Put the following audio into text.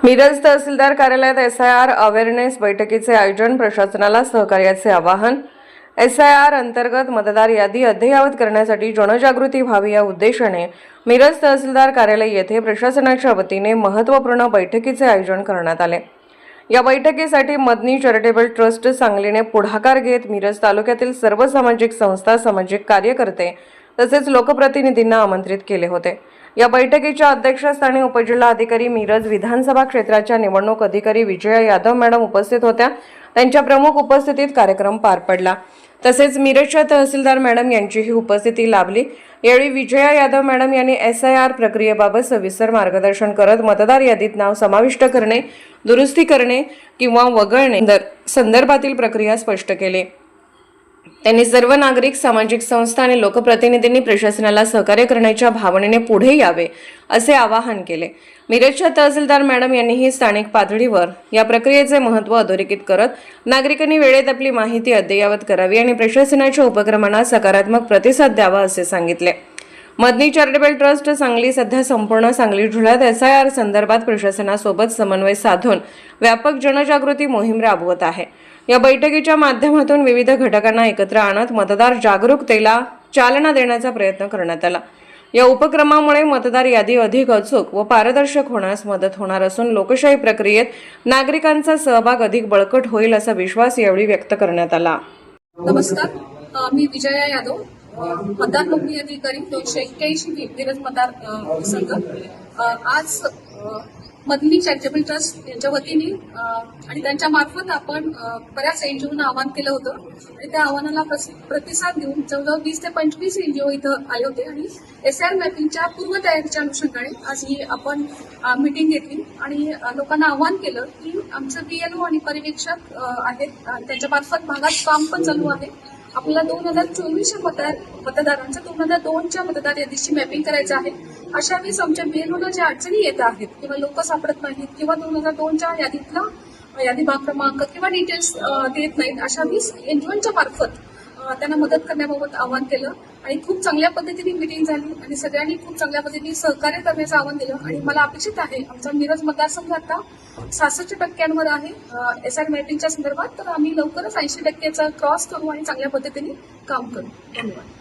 मिरज तहसीलदार कार्यालयात SIR awareness बैठकीचे आयोजन, प्रशासनाला सहकार्याचे आवाहन। एसआयआर अंतर्गत मतदार यादी अद्ययावत करण्यासाठी जनजागृती व्हावी या उद्देशाने मिरज तहसीलदार कार्यालय येथे प्रशासनाच्या वतीने महत्त्वपूर्ण बैठकीचे आयोजन करण्यात आले। या बैठकीसाठी मदनी चॅरिटेबल ट्रस्ट सांगलीने पुढाकार घेत मिरज तालुक्यातील सर्व सामाजिक संस्था, सामाजिक कार्यकर्ते तसेच लोकप्रतिनिधींना आमंत्रित केले होते। या बैठकीच्या अध्यक्षस्थानी उपजिल्हा अधिकारी मिरज विधानसभा क्षेत्राच्या निवडणूक अधिकारी विजया यादव मॅडम उपस्थित होत्या। त्यांच्या प्रमुख उपस्थितीत कार्यक्रम पार पडला। तसेच मिरजच्या तहसीलदार मॅडम यांचीही उपस्थिती लाभली। यावेळी विजया यादव मॅडम यांनी एसआयआर प्रक्रियेबाबत सविस्तर मार्गदर्शन करत मतदार यादीत नाव समाविष्ट करणे, दुरुस्ती करणे किंवा वगळणे संदर्भातील प्रक्रिया स्पष्ट केली। त्यांनी सर्व नागरिक, सामाजिक संस्था आणि लोकप्रतिनिधींनी प्रशासनाला सहकार्य करण्याच्या भावनेने पुढे यावे असे आवाहन केले। मिरजच्या तहसीलदार मॅडम यांनीही स्थानिक पातळीवर या प्रक्रियेचे महत्त्व अधोरेखित करत नागरिकांनी वेळेत आपली माहिती अद्ययावत करावी आणि प्रशासनाच्या उपक्रमांना सकारात्मक प्रतिसाद द्यावा असे सांगितले। मदनी चॅरिटेबल ट्रस्ट सांगली सध्या संपूर्ण सांगली जिल्ह्यात एसआयआर संदर्भात प्रशासनासोबत समन्वय साधून व्यापक जनजागृती मोहीम राबवत आहे। या बैठकीच्या माध्यमातून विविध घटकांना एकत्र आणत मतदार जागरूकतेला चालना देण्याचा प्रयत्न करण्यात आला। या उपक्रमामुळे मतदार यादी अधिक अचूक व पारदर्शक होण्यास मदत होणार असून लोकशाही प्रक्रियेत नागरिकांचा सहभाग अधिक बळकट होईल असा विश्वास यावेळी व्यक्त करण्यात आला। नमस्कार, मी विजया यादव, मतदार नोंदणी अधिकारी 281 मिरज मतदार संघ। आज मदनी चॅरिटेबल ट्रस्ट यांच्या वतीने आणि त्यांच्या मार्फत आपण बऱ्याच एनजीओना आवाहन केलं होतं आणि त्या आव्हानाला प्रतिसाद देऊन जवळजवळ 20 ते 25 एनजीओ इथं आले होते आणि एसआयआर मॅपिंगच्या पूर्वतयारीच्या अनुषंगाने आज ही आपण मीटिंग घेतली आणि लोकांना आवाहन केलं की आमचं बीएलओ आणि पर्यवेक्षक आहेत, त्यांच्या मार्फत भागात काम पण चालू आहे। आपल्याला 2024च्या मतदारांच्या 2002च्या मतदार यादीची मॅपिंग करायचं आहे। अशा वेळेस आमच्या बीएलओला ज्या अडचणी येत आहेत किंवा लोक सापडत नाहीत किंवा 2002च्या यादीतला यादी भाग क्रमांक किंवा डिटेल्स देत नाहीत, अशा वेळेस एनजीओच्या मार्फत त्यांना मदत करण्याबाबत आवाहन केलं आणि खूप चांगल्या पद्धतीने मीटिंग झाली आणि सगळ्यांनी खूप चांगल्या पद्धतीने सहकार्य करण्याचं आवाहन दिलं आणि मला अपेक्षित आहे आमचा मिरज मतदारसंघ आता 66% आहे एसआयआर मॅपिंगच्या संदर्भात, तर आम्ही लवकरच 80% क्रॉस करू आणि चांगल्या पद्धतीने काम करू। धन्यवाद।